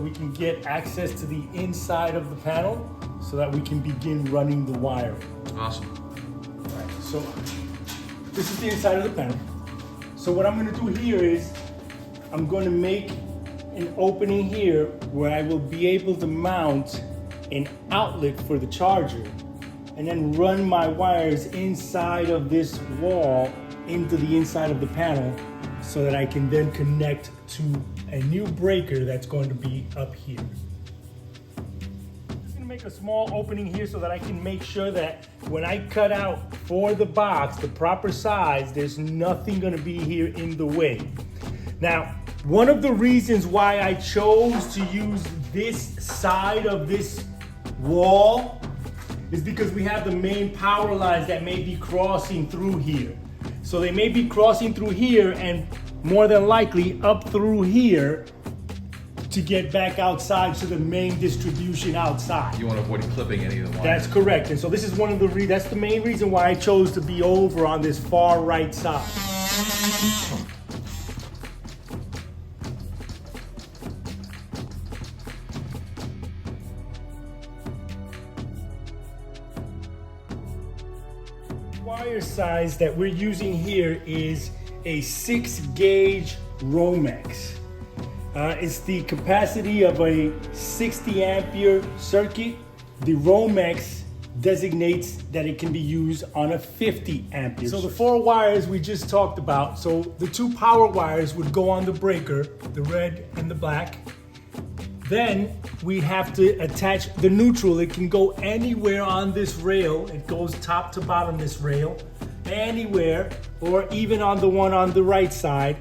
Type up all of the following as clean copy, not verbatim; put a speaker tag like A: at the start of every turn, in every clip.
A: we can get access to the inside of the panel so that we can begin running the wiring.
B: Awesome.
A: All right, so this is the inside of the panel. So what I'm gonna do here is I'm gonna make an opening here where I will be able to mount an outlet for the charger and then run my wires inside of this wall into the inside of the panel so that I can then connect to a new breaker that's going to be up here. I'm gonna make a small opening here so that I can make sure that when I cut out for the box the proper size, there's nothing gonna be here in the way. Now, one of the reasons why I chose to use this side of this wall is because we have the main power lines that may be crossing through here. So they may be crossing through here and more than likely up through here to get back outside to the main distribution outside.
B: You want to avoid clipping any of the wires.
A: That's correct. And so this is one of the that's the main reason why I chose to be over on this far right side. Wire size that we're using here is a 6-gauge Romex. It's the capacity of a 60 ampere circuit. The Romex designates that it can be used on a 50 ampere. So the 4 wires we just talked about, so the 2 power wires would go on the breaker, the red and the black. Then we have to attach the neutral. It can go anywhere on this rail. It goes top to bottom this rail, anywhere, or even on the one on the right side,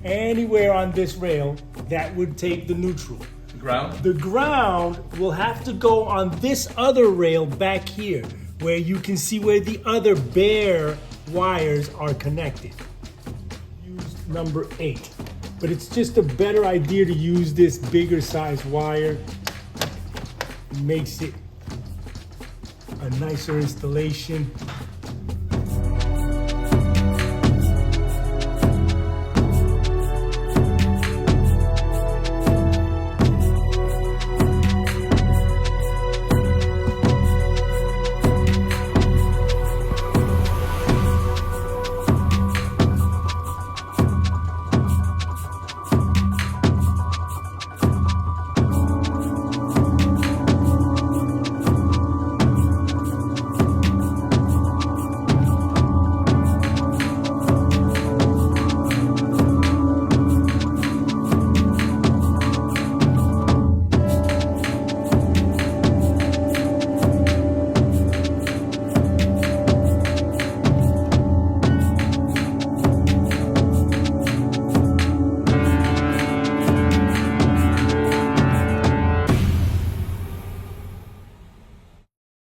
A: anywhere on this rail that would take the neutral.
B: The ground?
A: The ground will have to go on this other rail back here, where you can see where the other bare wires are connected. Use number 8. But it's just a better idea to use this bigger size wire. It makes it a nicer installation.